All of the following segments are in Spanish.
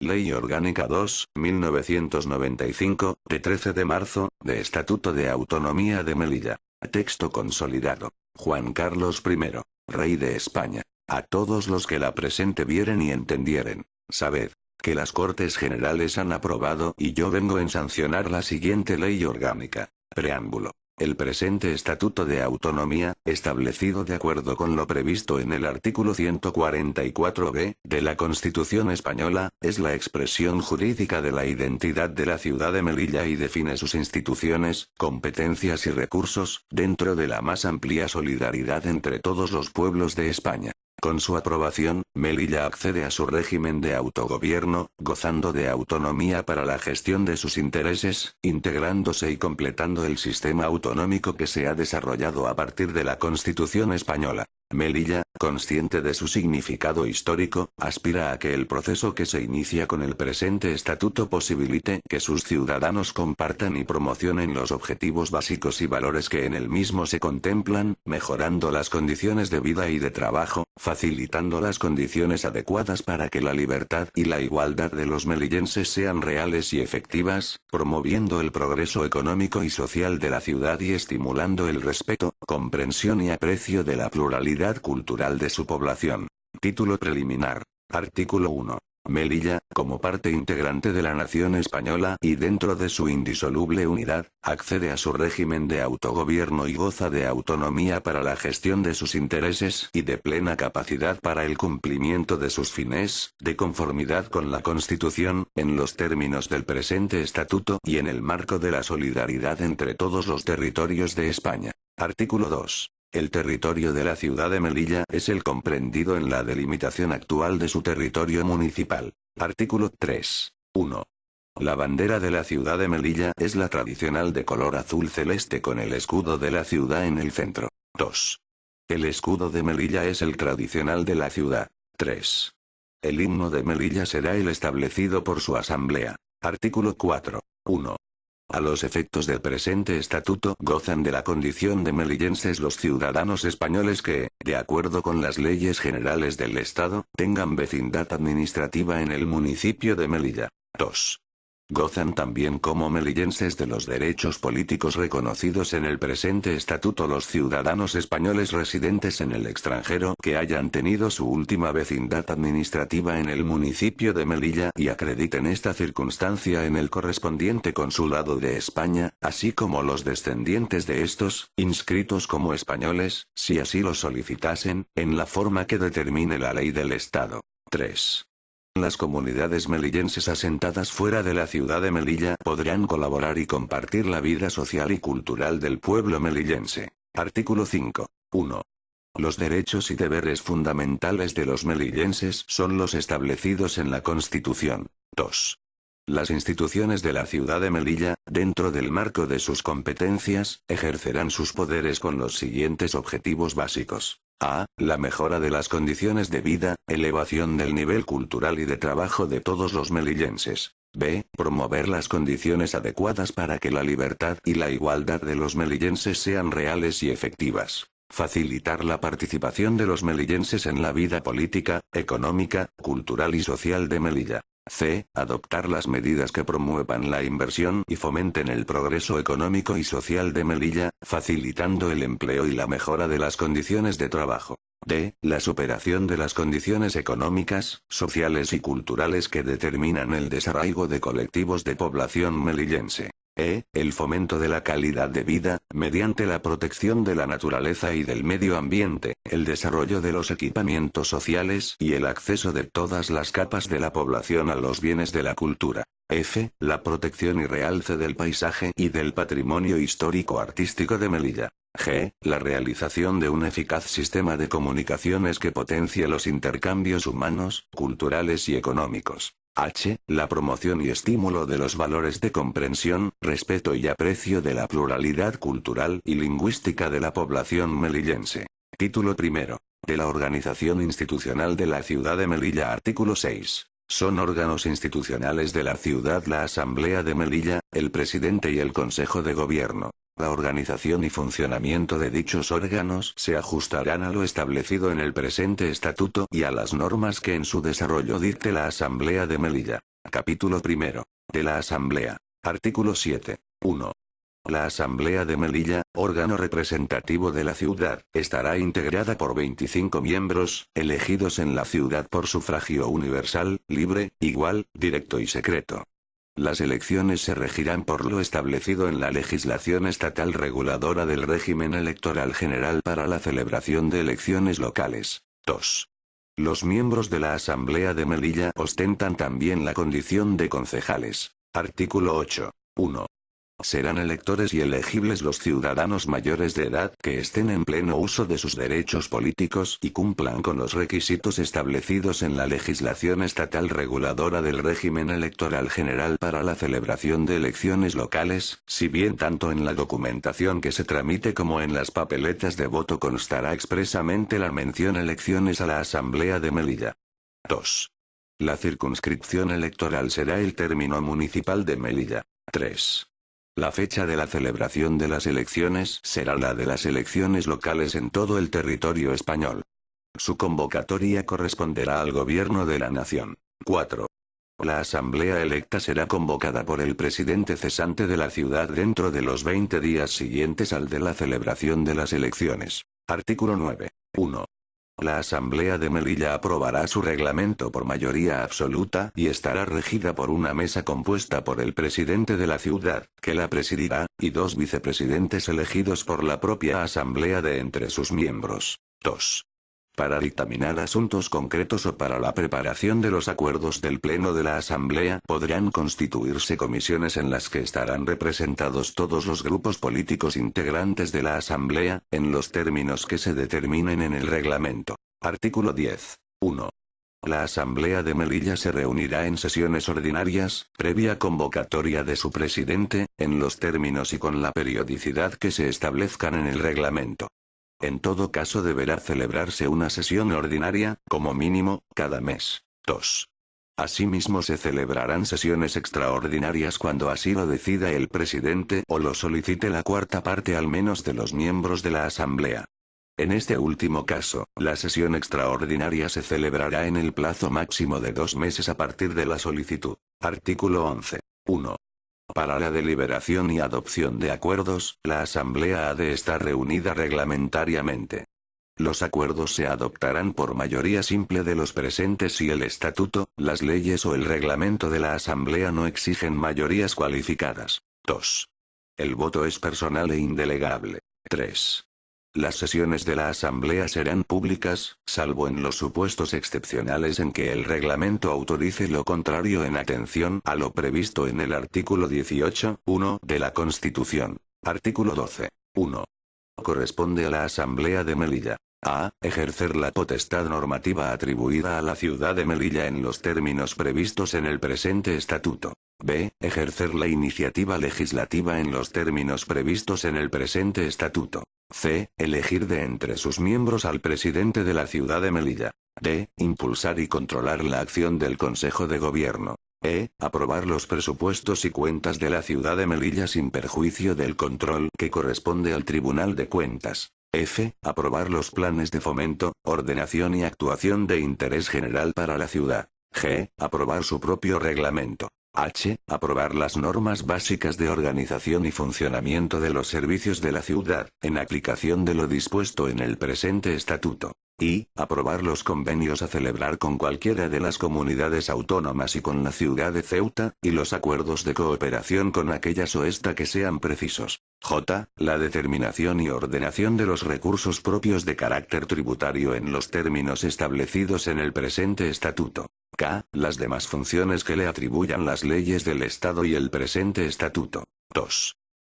Ley Orgánica 2, 1995, de 13 de marzo, de Estatuto de Autonomía de Melilla. Texto consolidado. Juan Carlos I, Rey de España. A todos los que la presente vieren y entendieren, sabed, que las Cortes Generales han aprobado y yo vengo en sancionar la siguiente Ley Orgánica. Preámbulo. El presente Estatuto de Autonomía, establecido de acuerdo con lo previsto en el artículo 144b de la Constitución Española, es la expresión jurídica de la identidad de la ciudad de Melilla y define sus instituciones, competencias y recursos, dentro de la más amplia solidaridad entre todos los pueblos de España. Con su aprobación, Melilla accede a su régimen de autogobierno, gozando de autonomía para la gestión de sus intereses, integrándose y completando el sistema autonómico que se ha desarrollado a partir de la Constitución española. Melilla, consciente de su significado histórico, aspira a que el proceso que se inicia con el presente estatuto posibilite que sus ciudadanos compartan y promocionen los objetivos básicos y valores que en el mismo se contemplan, mejorando las condiciones de vida y de trabajo, facilitando las condiciones adecuadas para que la libertad y la igualdad de los melillenses sean reales y efectivas, promoviendo el progreso económico y social de la ciudad y estimulando el respeto, comprensión y aprecio de la pluralidad cultural de su población. Título preliminar. Artículo 1. Melilla, como parte integrante de la nación española y dentro de su indisoluble unidad, accede a su régimen de autogobierno y goza de autonomía para la gestión de sus intereses y de plena capacidad para el cumplimiento de sus fines, de conformidad con la Constitución, en los términos del presente estatuto y en el marco de la solidaridad entre todos los territorios de España. Artículo 2. El territorio de la ciudad de Melilla es el comprendido en la delimitación actual de su territorio municipal. Artículo 3. 1. La bandera de la ciudad de Melilla es la tradicional de color azul celeste con el escudo de la ciudad en el centro. 2. El escudo de Melilla es el tradicional de la ciudad. 3. El himno de Melilla será el establecido por su asamblea. Artículo 4. 1. A los efectos del presente estatuto gozan de la condición de melillenses los ciudadanos españoles que, de acuerdo con las leyes generales del Estado, tengan vecindad administrativa en el municipio de Melilla. 2. Gozan también como melillenses de los derechos políticos reconocidos en el presente estatuto los ciudadanos españoles residentes en el extranjero que hayan tenido su última vecindad administrativa en el municipio de Melilla y acrediten esta circunstancia en el correspondiente consulado de España, así como los descendientes de estos, inscritos como españoles, si así lo solicitasen, en la forma que determine la ley del Estado. 3. Las comunidades melillenses asentadas fuera de la ciudad de Melilla podrán colaborar y compartir la vida social y cultural del pueblo melillense. Artículo 5. 1. Los derechos y deberes fundamentales de los melillenses son los establecidos en la Constitución. 2. Las instituciones de la ciudad de Melilla, dentro del marco de sus competencias, ejercerán sus poderes con los siguientes objetivos básicos. A. La mejora de las condiciones de vida, elevación del nivel cultural y de trabajo de todos los melillenses. B. Promover las condiciones adecuadas para que la libertad y la igualdad de los melillenses sean reales y efectivas. Facilitar la participación de los melillenses en la vida política, económica, cultural y social de Melilla. C. Adoptar las medidas que promuevan la inversión y fomenten el progreso económico y social de Melilla, facilitando el empleo y la mejora de las condiciones de trabajo. D. La superación de las condiciones económicas, sociales y culturales que determinan el desarraigo de colectivos de población melillense. E. El fomento de la calidad de vida, mediante la protección de la naturaleza y del medio ambiente, el desarrollo de los equipamientos sociales y el acceso de todas las capas de la población a los bienes de la cultura. F. La protección y realce del paisaje y del patrimonio histórico-artístico de Melilla. G. La realización de un eficaz sistema de comunicaciones que potencie los intercambios humanos, culturales y económicos. H. La promoción y estímulo de los valores de comprensión, respeto y aprecio de la pluralidad cultural y lingüística de la población melillense. Título primero. De la organización institucional de la ciudad de Melilla. Artículo 6. Son órganos institucionales de la ciudad la Asamblea de Melilla, el Presidente y el Consejo de Gobierno. La organización y funcionamiento de dichos órganos se ajustarán a lo establecido en el presente estatuto y a las normas que en su desarrollo dicte la Asamblea de Melilla. Capítulo primero. De la Asamblea. Artículo 7. 1. La Asamblea de Melilla, órgano representativo de la ciudad, estará integrada por 25 miembros, elegidos en la ciudad por sufragio universal, libre, igual, directo y secreto. Las elecciones se regirán por lo establecido en la legislación estatal reguladora del régimen electoral general para la celebración de elecciones locales. 2. Los miembros de la Asamblea de Melilla ostentan también la condición de concejales. Artículo 8. 1. Serán electores y elegibles los ciudadanos mayores de edad que estén en pleno uso de sus derechos políticos y cumplan con los requisitos establecidos en la legislación estatal reguladora del régimen electoral general para la celebración de elecciones locales, si bien tanto en la documentación que se tramite como en las papeletas de voto constará expresamente la mención elecciones a la Asamblea de Melilla. 2. La circunscripción electoral será el término municipal de Melilla. 3. La fecha de la celebración de las elecciones será la de las elecciones locales en todo el territorio español. Su convocatoria corresponderá al gobierno de la nación. 4. La asamblea electa será convocada por el presidente cesante de la ciudad dentro de los 20 días siguientes al de la celebración de las elecciones. Artículo 9. 1. La Asamblea de Melilla aprobará su reglamento por mayoría absoluta y estará regida por una mesa compuesta por el presidente de la ciudad, que la presidirá, y 2 vicepresidentes elegidos por la propia Asamblea de entre sus miembros. 2. Para dictaminar asuntos concretos o para la preparación de los acuerdos del Pleno de la Asamblea podrán constituirse comisiones en las que estarán representados todos los grupos políticos integrantes de la Asamblea, en los términos que se determinen en el reglamento. Artículo 10. 1. La Asamblea de Melilla se reunirá en sesiones ordinarias, previa convocatoria de su presidente, en los términos y con la periodicidad que se establezcan en el reglamento. En todo caso deberá celebrarse una sesión ordinaria, como mínimo, cada mes. 2. Asimismo se celebrarán sesiones extraordinarias cuando así lo decida el presidente o lo solicite la cuarta parte al menos de los miembros de la Asamblea. En este último caso, la sesión extraordinaria se celebrará en el plazo máximo de 2 meses a partir de la solicitud. Artículo 11. 1. Para la deliberación y adopción de acuerdos, la Asamblea ha de estar reunida reglamentariamente. Los acuerdos se adoptarán por mayoría simple de los presentes si el estatuto, las leyes o el reglamento de la Asamblea no exigen mayorías cualificadas. 2. El voto es personal e indelegable. 3. Las sesiones de la Asamblea serán públicas, salvo en los supuestos excepcionales en que el reglamento autorice lo contrario en atención a lo previsto en el artículo 18, 1 de la Constitución. Artículo 12. 1. Corresponde a la Asamblea de Melilla: a. Ejercer la potestad normativa atribuida a la ciudad de Melilla en los términos previstos en el presente estatuto. b. Ejercer la iniciativa legislativa en los términos previstos en el presente estatuto. c. Elegir de entre sus miembros al presidente de la ciudad de Melilla. d. Impulsar y controlar la acción del Consejo de Gobierno. e. Aprobar los presupuestos y cuentas de la ciudad de Melilla sin perjuicio del control que corresponde al Tribunal de Cuentas. f. Aprobar los planes de fomento, ordenación y actuación de interés general para la ciudad. g. Aprobar su propio reglamento. h. Aprobar las normas básicas de organización y funcionamiento de los servicios de la ciudad, en aplicación de lo dispuesto en el presente estatuto. I. Aprobar los convenios a celebrar con cualquiera de las comunidades autónomas y con la ciudad de Ceuta, y los acuerdos de cooperación con aquellas o esta que sean precisos. J. La determinación y ordenación de los recursos propios de carácter tributario en los términos establecidos en el presente estatuto. K. Las demás funciones que le atribuyan las leyes del Estado y el presente estatuto. 2.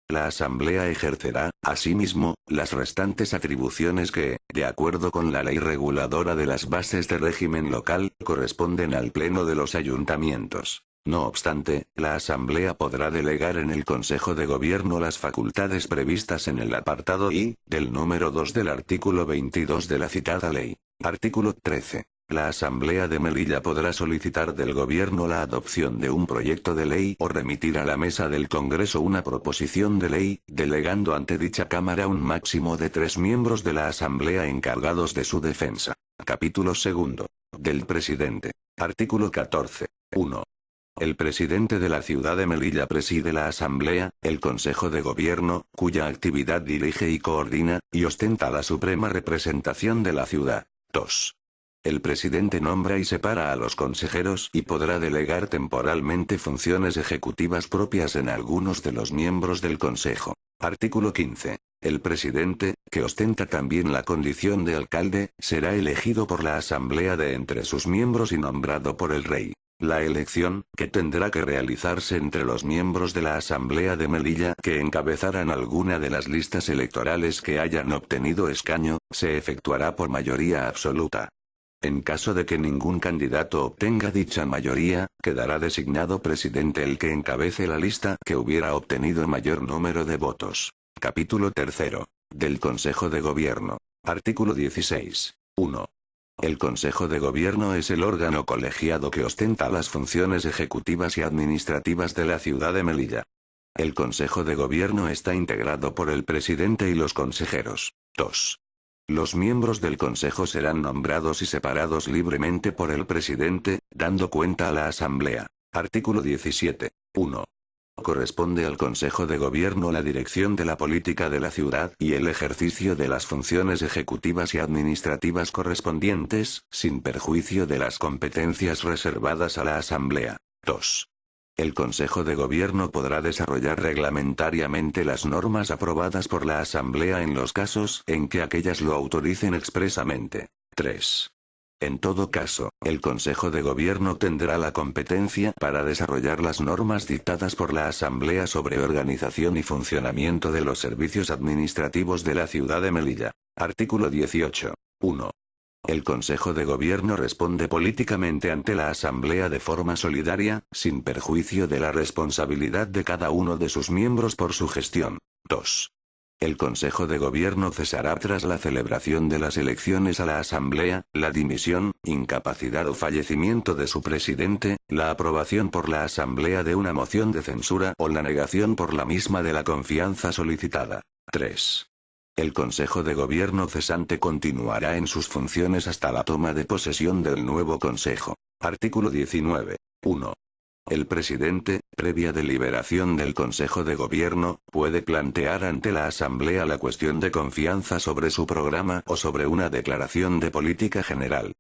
La Asamblea ejercerá, asimismo, las restantes atribuciones que, de acuerdo con la ley reguladora de las bases de régimen local, corresponden al Pleno de los ayuntamientos. No obstante, la Asamblea podrá delegar en el Consejo de Gobierno las facultades previstas en el apartado I, del número 2 del artículo 22 de la citada ley. Artículo 13. La Asamblea de Melilla podrá solicitar del Gobierno la adopción de un proyecto de ley o remitir a la mesa del Congreso una proposición de ley, delegando ante dicha Cámara un máximo de 3 miembros de la Asamblea encargados de su defensa. Capítulo 2. Del Presidente. Artículo 14. 1. El presidente de la ciudad de Melilla preside la asamblea, el consejo de gobierno, cuya actividad dirige y coordina, y ostenta la suprema representación de la ciudad. 2. El presidente nombra y separa a los consejeros y podrá delegar temporalmente funciones ejecutivas propias en algunos de los miembros del consejo. Artículo 15. El presidente, que ostenta también la condición de alcalde, será elegido por la asamblea de entre sus miembros y nombrado por el rey. La elección, que tendrá que realizarse entre los miembros de la Asamblea de Melilla que encabezaran alguna de las listas electorales que hayan obtenido escaño, se efectuará por mayoría absoluta. En caso de que ningún candidato obtenga dicha mayoría, quedará designado presidente el que encabece la lista que hubiera obtenido mayor número de votos. Capítulo 3. Del Consejo de Gobierno. Artículo 16. 1. El Consejo de Gobierno es el órgano colegiado que ostenta las funciones ejecutivas y administrativas de la ciudad de Melilla. El Consejo de Gobierno está integrado por el presidente y los consejeros. 2. Los miembros del Consejo serán nombrados y separados libremente por el presidente, dando cuenta a la Asamblea. Artículo 17. 1. Corresponde al Consejo de Gobierno la dirección de la política de la ciudad y el ejercicio de las funciones ejecutivas y administrativas correspondientes, sin perjuicio de las competencias reservadas a la Asamblea. 2. El Consejo de Gobierno podrá desarrollar reglamentariamente las normas aprobadas por la Asamblea en los casos en que aquellas lo autoricen expresamente. 3. En todo caso, el Consejo de Gobierno tendrá la competencia para desarrollar las normas dictadas por la Asamblea sobre organización y funcionamiento de los servicios administrativos de la ciudad de Melilla. Artículo 18. 1. El Consejo de Gobierno responde políticamente ante la Asamblea de forma solidaria, sin perjuicio de la responsabilidad de cada uno de sus miembros por su gestión. 2. El Consejo de Gobierno cesará tras la celebración de las elecciones a la Asamblea, la dimisión, incapacidad o fallecimiento de su presidente, la aprobación por la Asamblea de una moción de censura o la negación por la misma de la confianza solicitada. 3. El Consejo de Gobierno cesante continuará en sus funciones hasta la toma de posesión del nuevo Consejo. Artículo 19. 1. El presidente, previa deliberación del Consejo de Gobierno, puede plantear ante la Asamblea la cuestión de confianza sobre su programa o sobre una declaración de política general.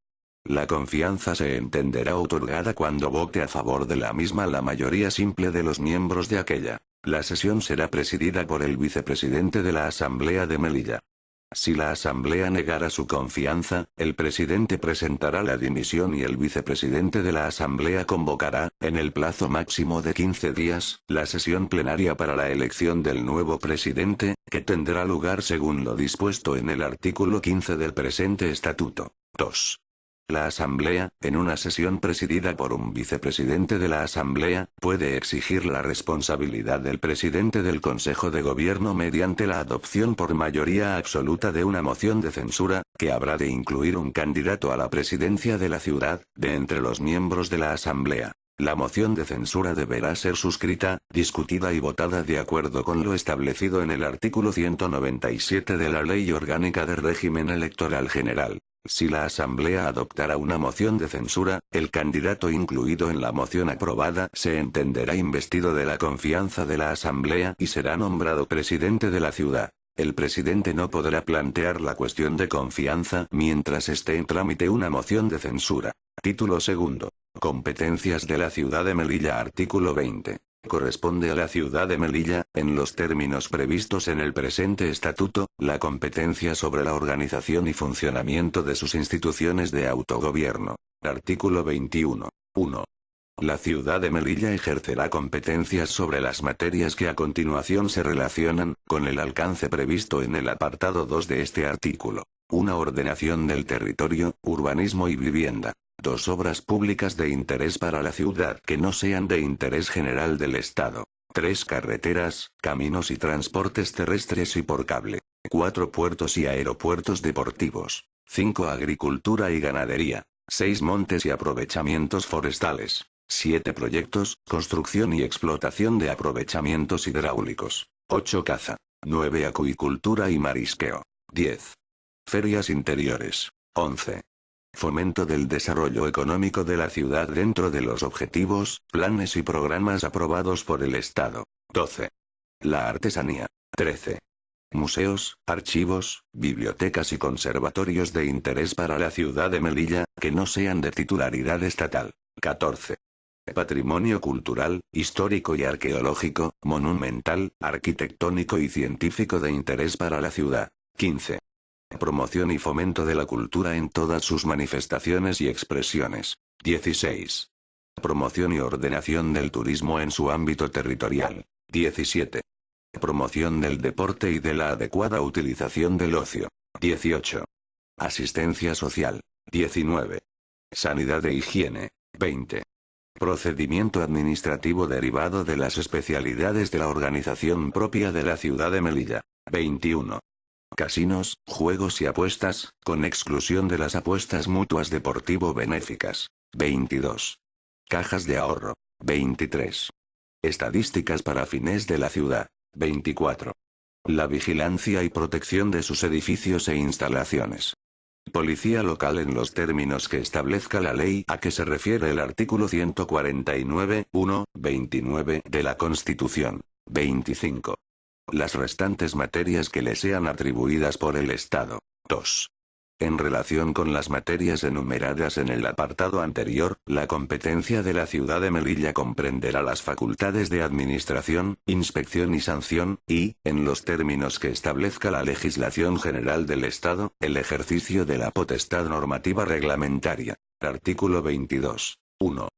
La confianza se entenderá otorgada cuando vote a favor de la misma la mayoría simple de los miembros de aquella. La sesión será presidida por el vicepresidente de la Asamblea de Melilla. Si la Asamblea negara su confianza, el presidente presentará la dimisión y el vicepresidente de la Asamblea convocará, en el plazo máximo de 15 días, la sesión plenaria para la elección del nuevo presidente, que tendrá lugar según lo dispuesto en el artículo 15 del presente estatuto. 2. La Asamblea, en una sesión presidida por un vicepresidente de la Asamblea, puede exigir la responsabilidad del presidente del Consejo de Gobierno mediante la adopción por mayoría absoluta de una moción de censura, que habrá de incluir un candidato a la presidencia de la ciudad, de entre los miembros de la Asamblea. La moción de censura deberá ser suscrita, discutida y votada de acuerdo con lo establecido en el artículo 197 de la Ley Orgánica de Régimen Electoral General. Si la Asamblea adoptara una moción de censura, el candidato incluido en la moción aprobada se entenderá investido de la confianza de la Asamblea y será nombrado presidente de la ciudad. El presidente no podrá plantear la cuestión de confianza mientras esté en trámite una moción de censura. Título segundo. Competencias de la ciudad de Melilla. Artículo 20. Corresponde a la ciudad de Melilla, en los términos previstos en el presente estatuto, la competencia sobre la organización y funcionamiento de sus instituciones de autogobierno. Artículo 21. 1. La ciudad de Melilla ejercerá competencias sobre las materias que a continuación se relacionan con el alcance previsto en el apartado 2 de este artículo. 1. Ordenación del territorio, urbanismo y vivienda. 2. Obras públicas de interés para la ciudad que no sean de interés general del Estado. 3. Carreteras, caminos y transportes terrestres y por cable. 4. Puertos y aeropuertos deportivos. 5. Agricultura y ganadería. 6. Montes y aprovechamientos forestales. 7. Proyectos, construcción y explotación de aprovechamientos hidráulicos. 8. Caza. 9. Acuicultura y marisqueo. 10. Ferias interiores. 11. Fomento del desarrollo económico de la ciudad dentro de los objetivos, planes y programas aprobados por el Estado. 12. La artesanía. 13. Museos, archivos, bibliotecas y conservatorios de interés para la ciudad de Melilla, que no sean de titularidad estatal. 14. Patrimonio cultural, histórico y arqueológico, monumental, arquitectónico y científico de interés para la ciudad. 15. Promoción y fomento de la cultura en todas sus manifestaciones y expresiones. 16. Promoción y ordenación del turismo en su ámbito territorial. 17. Promoción del deporte y de la adecuada utilización del ocio. 18. Asistencia social. 19. Sanidad e higiene. 20. Procedimiento administrativo derivado de las especialidades de la organización propia de la ciudad de Melilla. 21. Casinos, juegos y apuestas, con exclusión de las apuestas mutuas deportivo-benéficas. 22. Cajas de ahorro. 23. Estadísticas para fines de la ciudad. 24. La vigilancia y protección de sus edificios e instalaciones. Policía local en los términos que establezca la ley a que se refiere el artículo 149, 1, 29 de la Constitución. 25. Las restantes materias que le sean atribuidas por el Estado. 2. En relación con las materias enumeradas en el apartado anterior, la competencia de la ciudad de Melilla comprenderá las facultades de administración, inspección y sanción, y, en los términos que establezca la legislación general del Estado, el ejercicio de la potestad normativa reglamentaria. Artículo 22. 1.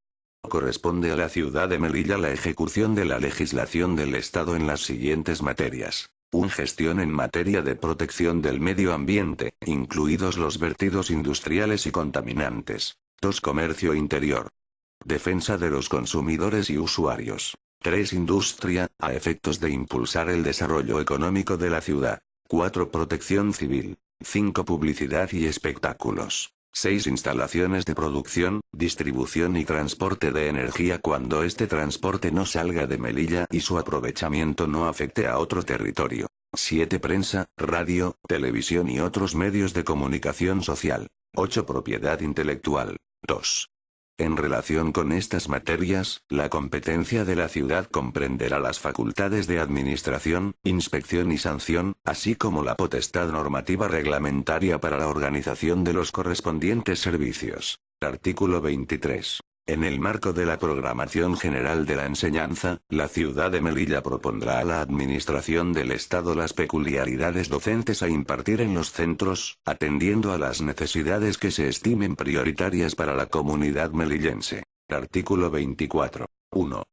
Corresponde a la ciudad de Melilla la ejecución de la legislación del Estado en las siguientes materias. 1. Gestión en materia de protección del medio ambiente, incluidos los vertidos industriales y contaminantes. 2. Comercio interior. Defensa de los consumidores y usuarios. 3. Industria, a efectos de impulsar el desarrollo económico de la ciudad. 4. Protección civil. 5. Publicidad y espectáculos. 6. Instalaciones de producción, distribución y transporte de energía cuando este transporte no salga de Melilla y su aprovechamiento no afecte a otro territorio. 7. Prensa, radio, televisión y otros medios de comunicación social. 8. Propiedad intelectual. 2. En relación con estas materias, la competencia de la ciudad comprenderá las facultades de administración, inspección y sanción, así como la potestad normativa reglamentaria para la organización de los correspondientes servicios. Artículo 23. En el marco de la programación general de la enseñanza, la ciudad de Melilla propondrá a la administración del Estado las peculiaridades docentes a impartir en los centros, atendiendo a las necesidades que se estimen prioritarias para la comunidad melillense. Artículo 24. 1.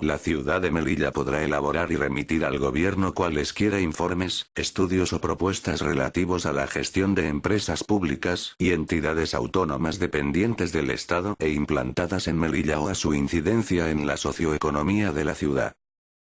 La ciudad de Melilla podrá elaborar y remitir al gobierno cualesquiera informes, estudios o propuestas relativos a la gestión de empresas públicas y entidades autónomas dependientes del Estado e implantadas en Melilla o a su incidencia en la socioeconomía de la ciudad.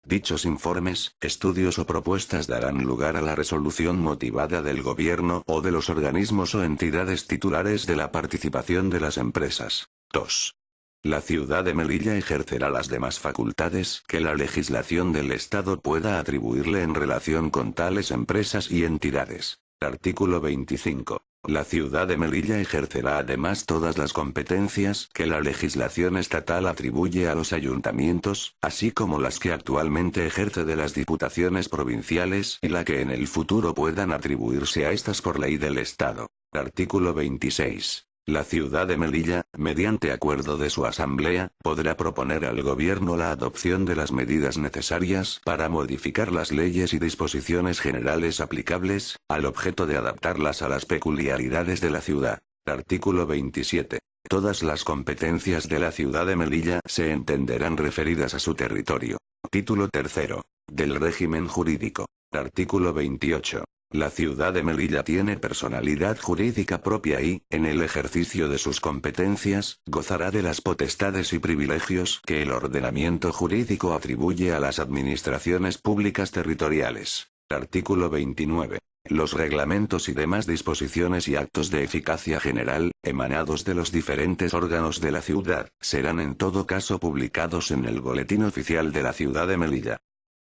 Dichos informes, estudios o propuestas darán lugar a la resolución motivada del gobierno o de los organismos o entidades titulares de la participación de las empresas. 2. La ciudad de Melilla ejercerá las demás facultades que la legislación del Estado pueda atribuirle en relación con tales empresas y entidades. Artículo 25. La ciudad de Melilla ejercerá además todas las competencias que la legislación estatal atribuye a los ayuntamientos, así como las que actualmente ejerce de las diputaciones provinciales y la que en el futuro puedan atribuirse a estas por ley del Estado. Artículo 26. La ciudad de Melilla, mediante acuerdo de su asamblea, podrá proponer al gobierno la adopción de las medidas necesarias para modificar las leyes y disposiciones generales aplicables, al objeto de adaptarlas a las peculiaridades de la ciudad. Artículo 27. Todas las competencias de la ciudad de Melilla se entenderán referidas a su territorio. Título tercero. Del régimen jurídico. Artículo 28. La ciudad de Melilla tiene personalidad jurídica propia y, en el ejercicio de sus competencias, gozará de las potestades y privilegios que el ordenamiento jurídico atribuye a las administraciones públicas territoriales. Artículo 29. Los reglamentos y demás disposiciones y actos de eficacia general, emanados de los diferentes órganos de la ciudad, serán en todo caso publicados en el Boletín Oficial de la ciudad de Melilla.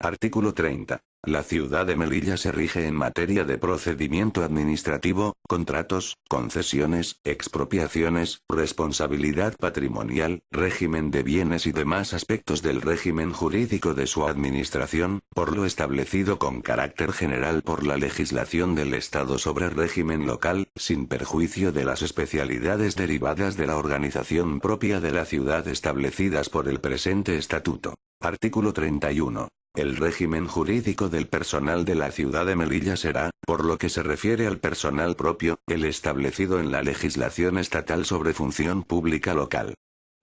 Artículo 30. La ciudad de Melilla se rige en materia de procedimiento administrativo, contratos, concesiones, expropiaciones, responsabilidad patrimonial, régimen de bienes y demás aspectos del régimen jurídico de su administración, por lo establecido con carácter general por la legislación del Estado sobre régimen local, sin perjuicio de las especialidades derivadas de la organización propia de la ciudad establecidas por el presente estatuto. Artículo 31. El régimen jurídico del personal de la ciudad de Melilla será, por lo que se refiere al personal propio, el establecido en la legislación estatal sobre función pública local.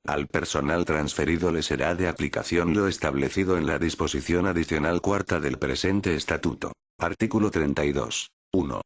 Al personal transferido le será de aplicación lo establecido en la disposición adicional cuarta del presente estatuto. Artículo 32. 1.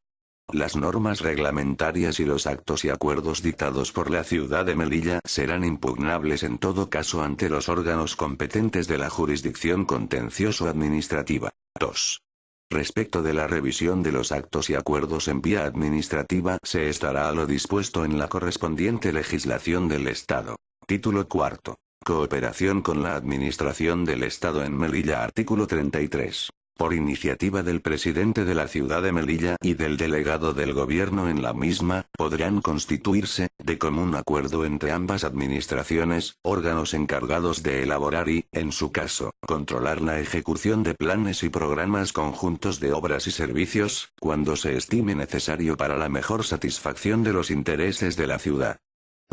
Las normas reglamentarias y los actos y acuerdos dictados por la ciudad de Melilla serán impugnables en todo caso ante los órganos competentes de la jurisdicción contencioso-administrativa. 2. Respecto de la revisión de los actos y acuerdos en vía administrativa se estará a lo dispuesto en la correspondiente legislación del Estado. Título cuarto. Cooperación con la Administración del Estado en Melilla. Artículo 33. Por iniciativa del presidente de la ciudad de Melilla y del delegado del gobierno en la misma, podrán constituirse, de común acuerdo entre ambas administraciones, órganos encargados de elaborar y, en su caso, controlar la ejecución de planes y programas conjuntos de obras y servicios, cuando se estime necesario para la mejor satisfacción de los intereses de la ciudad.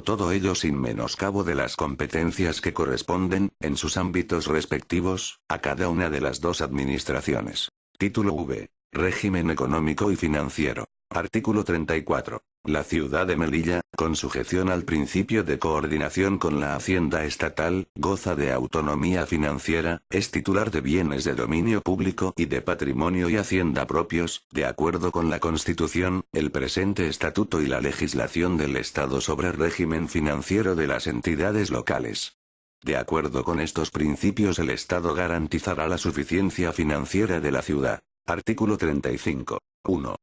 Todo ello sin menoscabo de las competencias que corresponden, en sus ámbitos respectivos, a cada una de las dos administraciones. Título V. Régimen económico y financiero. Artículo 34. La ciudad de Melilla, con sujeción al principio de coordinación con la Hacienda Estatal, goza de autonomía financiera, es titular de bienes de dominio público y de patrimonio y hacienda propios, de acuerdo con la Constitución, el presente estatuto y la legislación del Estado sobre régimen financiero de las entidades locales. De acuerdo con estos principios el Estado garantizará la suficiencia financiera de la ciudad. Artículo 35. 1.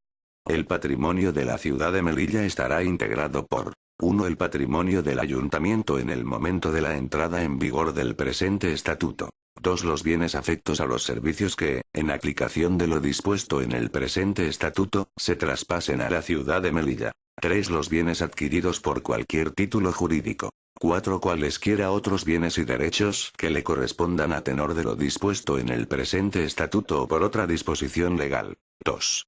El patrimonio de la ciudad de Melilla estará integrado por 1. El patrimonio del ayuntamiento en el momento de la entrada en vigor del presente estatuto. 2. Los bienes afectos a los servicios que, en aplicación de lo dispuesto en el presente estatuto, se traspasen a la ciudad de Melilla. 3. Los bienes adquiridos por cualquier título jurídico. 4. Cualesquiera otros bienes y derechos que le correspondan a tenor de lo dispuesto en el presente estatuto o por otra disposición legal. 2.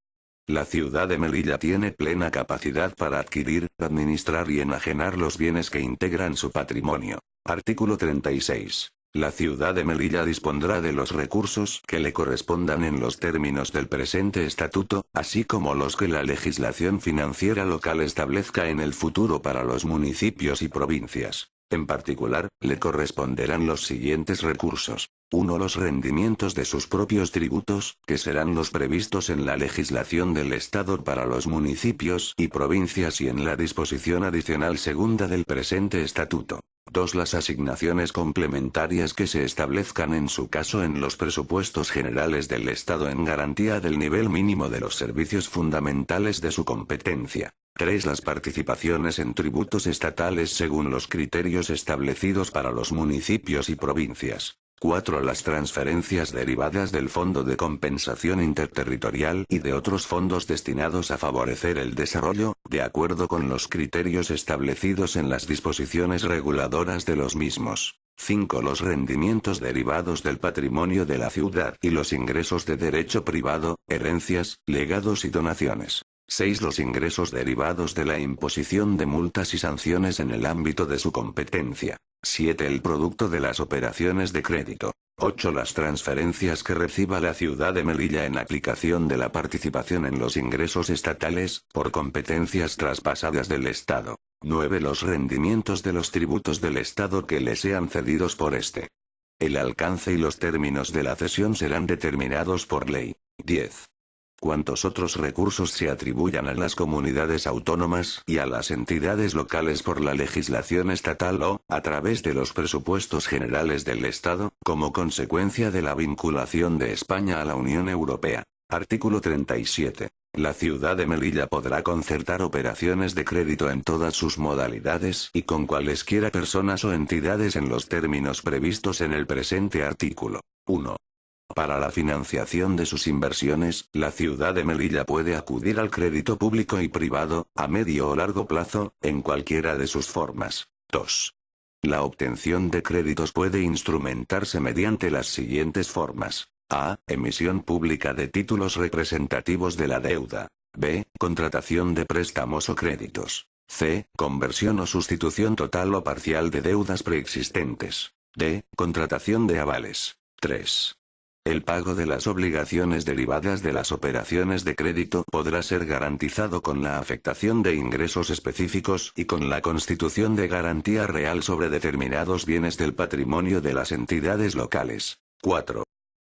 La ciudad de Melilla tiene plena capacidad para adquirir, administrar y enajenar los bienes que integran su patrimonio. Artículo 36. La ciudad de Melilla dispondrá de los recursos que le correspondan en los términos del presente estatuto, así como los que la legislación financiera local establezca en el futuro para los municipios y provincias. En particular, le corresponderán los siguientes recursos. 1. Los rendimientos de sus propios tributos, que serán los previstos en la legislación del Estado para los municipios y provincias y en la disposición adicional segunda del presente estatuto. 2. Las asignaciones complementarias que se establezcan en su caso en los presupuestos generales del Estado en garantía del nivel mínimo de los servicios fundamentales de su competencia. 3. Las participaciones en tributos estatales según los criterios establecidos para los municipios y provincias. 4. Las transferencias derivadas del Fondo de Compensación Interterritorial y de otros fondos destinados a favorecer el desarrollo, de acuerdo con los criterios establecidos en las disposiciones reguladoras de los mismos. 5. Los rendimientos derivados del patrimonio de la ciudad y los ingresos de derecho privado, herencias, legados y donaciones. 6. Los ingresos derivados de la imposición de multas y sanciones en el ámbito de su competencia. 7. El producto de las operaciones de crédito. 8. Las transferencias que reciba la ciudad de Melilla en aplicación de la participación en los ingresos estatales, por competencias traspasadas del Estado. 9. Los rendimientos de los tributos del Estado que le sean cedidos por este. El alcance y los términos de la cesión serán determinados por ley. 10. Cuantos otros recursos se atribuyan a las comunidades autónomas y a las entidades locales por la legislación estatal o, a través de los presupuestos generales del Estado, como consecuencia de la vinculación de España a la Unión Europea. Artículo 37. La ciudad de Melilla podrá concertar operaciones de crédito en todas sus modalidades y con cualesquiera personas o entidades en los términos previstos en el presente artículo. 1. Para la financiación de sus inversiones, la ciudad de Melilla puede acudir al crédito público y privado, a medio o largo plazo, en cualquiera de sus formas. 2. La obtención de créditos puede instrumentarse mediante las siguientes formas. A. Emisión pública de títulos representativos de la deuda. B. Contratación de préstamos o créditos. C. Conversión o sustitución total o parcial de deudas preexistentes. D. Contratación de avales. 3. El pago de las obligaciones derivadas de las operaciones de crédito podrá ser garantizado con la afectación de ingresos específicos y con la constitución de garantía real sobre determinados bienes del patrimonio de las entidades locales. 4.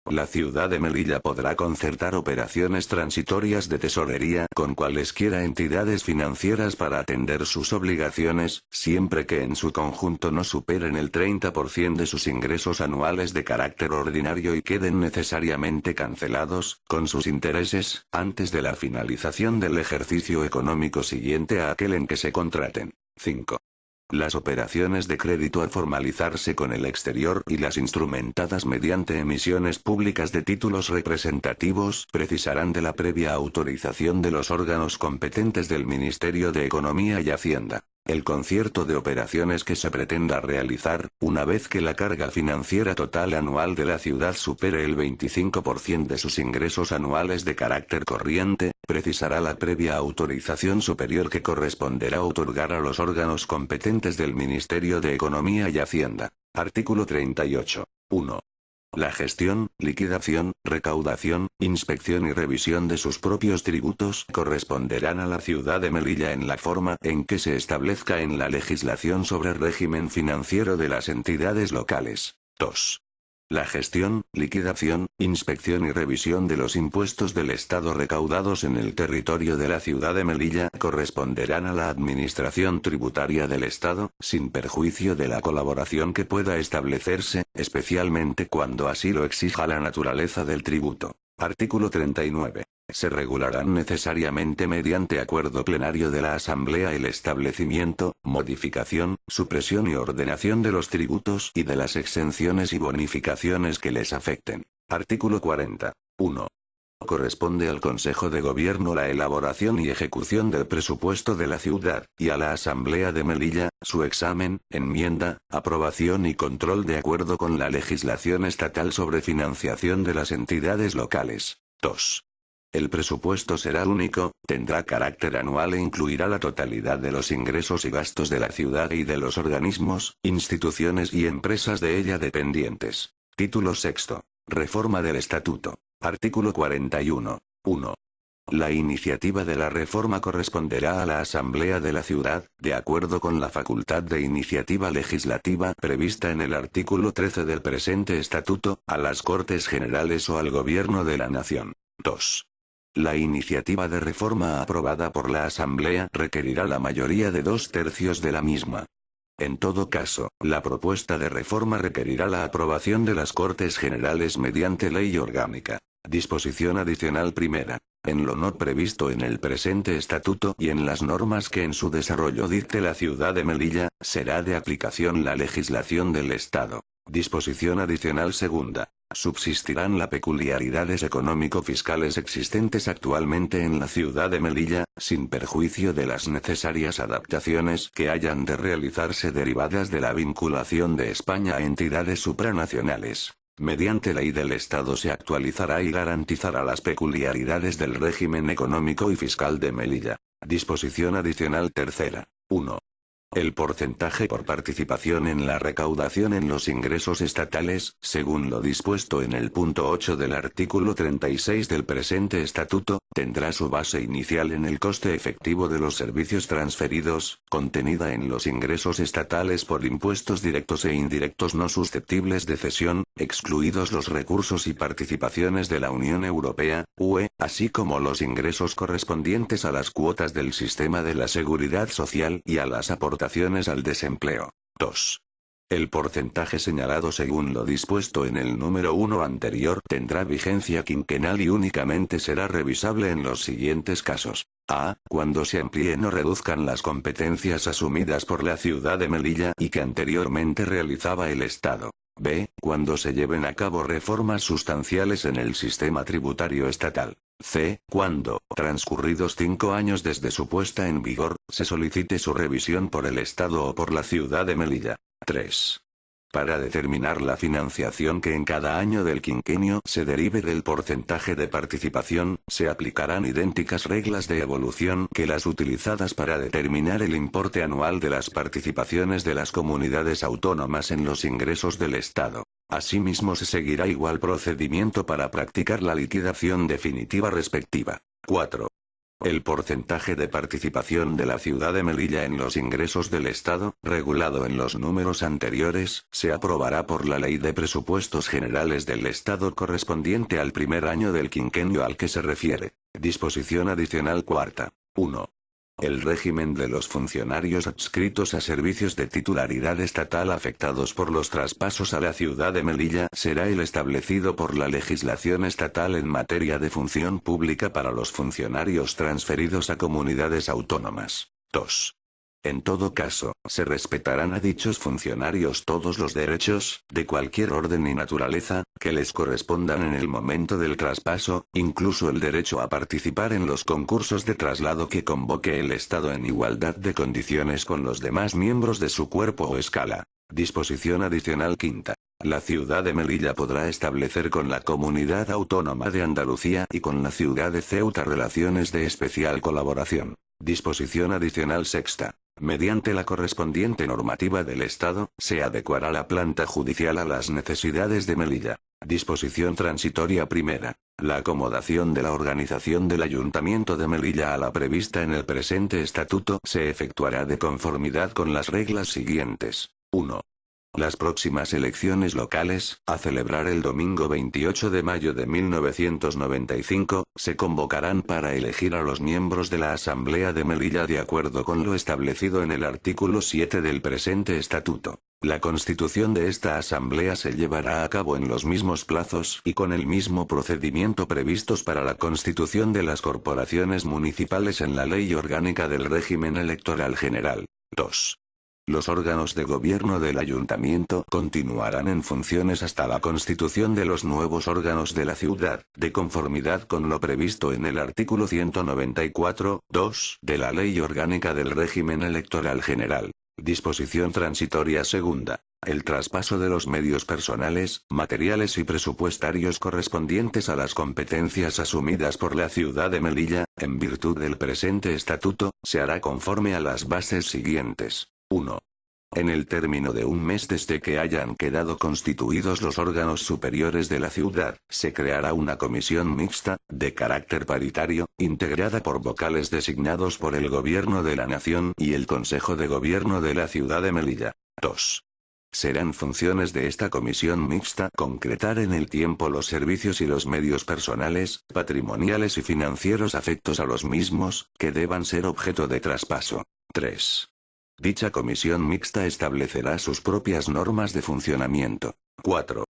La ciudad de Melilla podrá concertar operaciones transitorias de tesorería con cualesquiera entidades financieras para atender sus obligaciones, siempre que en su conjunto no superen el 30% de sus ingresos anuales de carácter ordinario y queden necesariamente cancelados, con sus intereses, antes de la finalización del ejercicio económico siguiente a aquel en que se contraten. 5. Las operaciones de crédito al formalizarse con el exterior y las instrumentadas mediante emisiones públicas de títulos representativos precisarán de la previa autorización de los órganos competentes del Ministerio de Economía y Hacienda. El concierto de operaciones que se pretenda realizar, una vez que la carga financiera total anual de la ciudad supere el 25% de sus ingresos anuales de carácter corriente, precisará la previa autorización superior que corresponderá otorgar a los órganos competentes del Ministerio de Economía y Hacienda. Artículo 38. 1. La gestión, liquidación, recaudación, inspección y revisión de sus propios tributos corresponderán a la ciudad de Melilla en la forma en que se establezca en la legislación sobre régimen financiero de las entidades locales. 2. La gestión, liquidación, inspección y revisión de los impuestos del Estado recaudados en el territorio de la ciudad de Melilla corresponderán a la Administración Tributaria del Estado, sin perjuicio de la colaboración que pueda establecerse, especialmente cuando así lo exija la naturaleza del tributo. Artículo 39. Se regularán necesariamente mediante acuerdo plenario de la Asamblea el establecimiento, modificación, supresión y ordenación de los tributos y de las exenciones y bonificaciones que les afecten. Artículo 40. 1. Corresponde al Consejo de Gobierno la elaboración y ejecución del presupuesto de la ciudad, y a la Asamblea de Melilla, su examen, enmienda, aprobación y control de acuerdo con la legislación estatal sobre financiación de las entidades locales. 2. El presupuesto será único, tendrá carácter anual e incluirá la totalidad de los ingresos y gastos de la ciudad y de los organismos, instituciones y empresas de ella dependientes. Título sexto. Reforma del Estatuto. Artículo 41. 1. La iniciativa de la reforma corresponderá a la Asamblea de la Ciudad, de acuerdo con la facultad de iniciativa legislativa prevista en el artículo 13 del presente Estatuto, a las Cortes Generales o al Gobierno de la Nación. 2. La iniciativa de reforma aprobada por la Asamblea requerirá la mayoría de 2/3 de la misma. En todo caso, la propuesta de reforma requerirá la aprobación de las Cortes Generales mediante ley orgánica. Disposición adicional primera. En lo no previsto en el presente estatuto y en las normas que en su desarrollo dicte la ciudad de Melilla, será de aplicación la legislación del Estado. Disposición adicional segunda. Subsistirán las peculiaridades económico-fiscales existentes actualmente en la ciudad de Melilla, sin perjuicio de las necesarias adaptaciones que hayan de realizarse derivadas de la vinculación de España a entidades supranacionales. Mediante ley del Estado se actualizará y garantizará las peculiaridades del régimen económico y fiscal de Melilla. Disposición adicional tercera. 1. El porcentaje por participación en la recaudación en los ingresos estatales, según lo dispuesto en el punto 8 del artículo 36 del presente estatuto, tendrá su base inicial en el coste efectivo de los servicios transferidos, contenida en los ingresos estatales por impuestos directos e indirectos no susceptibles de cesión, excluidos los recursos y participaciones de la Unión Europea, UE, así como los ingresos correspondientes a las cuotas del sistema de la seguridad social y a las aportaciones al desempleo. 2. El porcentaje señalado según lo dispuesto en el número 1 anterior tendrá vigencia quinquenal y únicamente será revisable en los siguientes casos. A. Cuando se amplíen o reduzcan las competencias asumidas por la ciudad de Melilla y que anteriormente realizaba el Estado. B. Cuando se lleven a cabo reformas sustanciales en el sistema tributario estatal. C. Cuando, transcurridos 5 años desde su puesta en vigor, se solicite su revisión por el Estado o por la ciudad de Melilla. 3. Para determinar la financiación que en cada año del quinquenio se derive del porcentaje de participación, se aplicarán idénticas reglas de evolución que las utilizadas para determinar el importe anual de las participaciones de las comunidades autónomas en los ingresos del Estado. Asimismo se seguirá igual procedimiento para practicar la liquidación definitiva respectiva. 4. El porcentaje de participación de la ciudad de Melilla en los ingresos del Estado, regulado en los números anteriores, se aprobará por la Ley de Presupuestos Generales del Estado correspondiente al primer año del quinquenio al que se refiere. Disposición adicional cuarta. 1. El régimen de los funcionarios adscritos a servicios de titularidad estatal afectados por los traspasos a la ciudad de Melilla será el establecido por la legislación estatal en materia de función pública para los funcionarios transferidos a comunidades autónomas. 2. En todo caso, se respetarán a dichos funcionarios todos los derechos, de cualquier orden y naturaleza, que les correspondan en el momento del traspaso, incluso el derecho a participar en los concursos de traslado que convoque el Estado en igualdad de condiciones con los demás miembros de su cuerpo o escala. Disposición adicional quinta. La ciudad de Melilla podrá establecer con la Comunidad Autónoma de Andalucía y con la ciudad de Ceuta relaciones de especial colaboración. Disposición adicional sexta. Mediante la correspondiente normativa del Estado, se adecuará la planta judicial a las necesidades de Melilla. Disposición transitoria primera. La acomodación de la organización del Ayuntamiento de Melilla a la prevista en el presente estatuto se efectuará de conformidad con las reglas siguientes. 1. Las próximas elecciones locales, a celebrar el domingo 28 de mayo de 1995, se convocarán para elegir a los miembros de la Asamblea de Melilla de acuerdo con lo establecido en el artículo 7 del presente estatuto. La constitución de esta Asamblea se llevará a cabo en los mismos plazos y con el mismo procedimiento previstos para la constitución de las corporaciones municipales en la Ley Orgánica del Régimen Electoral General. 2. Los órganos de gobierno del ayuntamiento continuarán en funciones hasta la constitución de los nuevos órganos de la ciudad, de conformidad con lo previsto en el artículo 194.2 de la Ley Orgánica del Régimen Electoral General. Disposición transitoria segunda. El traspaso de los medios personales, materiales y presupuestarios correspondientes a las competencias asumidas por la ciudad de Melilla, en virtud del presente estatuto, se hará conforme a las bases siguientes. 1. En el término de un mes desde que hayan quedado constituidos los órganos superiores de la ciudad, se creará una comisión mixta, de carácter paritario, integrada por vocales designados por el Gobierno de la Nación y el Consejo de Gobierno de la ciudad de Melilla. 2. Serán funciones de esta comisión mixta concretar en el tiempo los servicios y los medios personales, patrimoniales y financieros afectos a los mismos, que deban ser objeto de traspaso. 3. Dicha comisión mixta establecerá sus propias normas de funcionamiento. 4.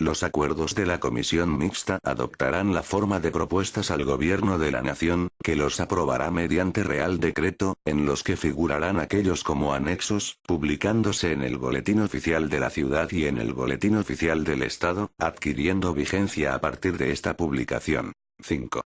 Los acuerdos de la comisión mixta adoptarán la forma de propuestas al Gobierno de la Nación, que los aprobará mediante Real Decreto, en los que figurarán aquellos como anexos, publicándose en el Boletín Oficial de la Ciudad y en el Boletín Oficial del Estado, adquiriendo vigencia a partir de esta publicación. 5.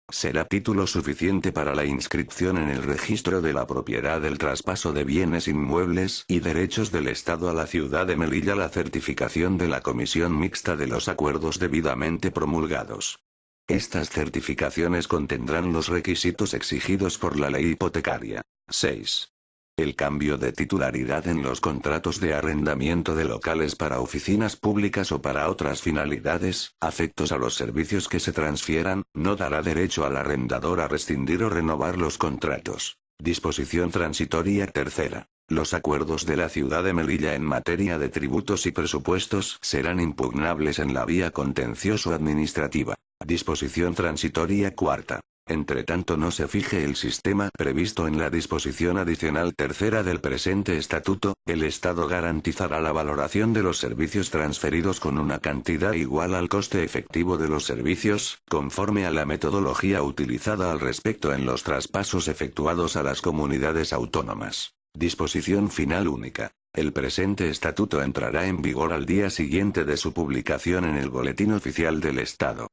Será título suficiente para la inscripción en el registro de la propiedad del traspaso de bienes inmuebles y derechos del Estado a la ciudad de Melilla la certificación de la comisión mixta de los acuerdos debidamente promulgados. Estas certificaciones contendrán los requisitos exigidos por la ley hipotecaria. 6. El cambio de titularidad en los contratos de arrendamiento de locales para oficinas públicas o para otras finalidades, afectos a los servicios que se transfieran, no dará derecho al arrendador a rescindir o renovar los contratos. Disposición transitoria tercera. Los acuerdos de la ciudad de Melilla en materia de tributos y presupuestos serán impugnables en la vía contencioso-administrativa. Disposición transitoria cuarta. Entre tanto no se fije el sistema previsto en la disposición adicional tercera del presente estatuto, el Estado garantizará la valoración de los servicios transferidos con una cantidad igual al coste efectivo de los servicios, conforme a la metodología utilizada al respecto en los traspasos efectuados a las comunidades autónomas. Disposición final única. El presente estatuto entrará en vigor al día siguiente de su publicación en el Boletín Oficial del Estado.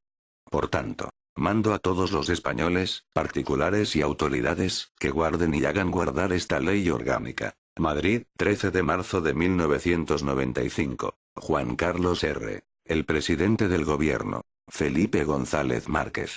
Por tanto, mando a todos los españoles, particulares y autoridades, que guarden y hagan guardar esta ley orgánica. Madrid, 13 de marzo de 1995. Juan Carlos R., el presidente del gobierno. Felipe González Márquez.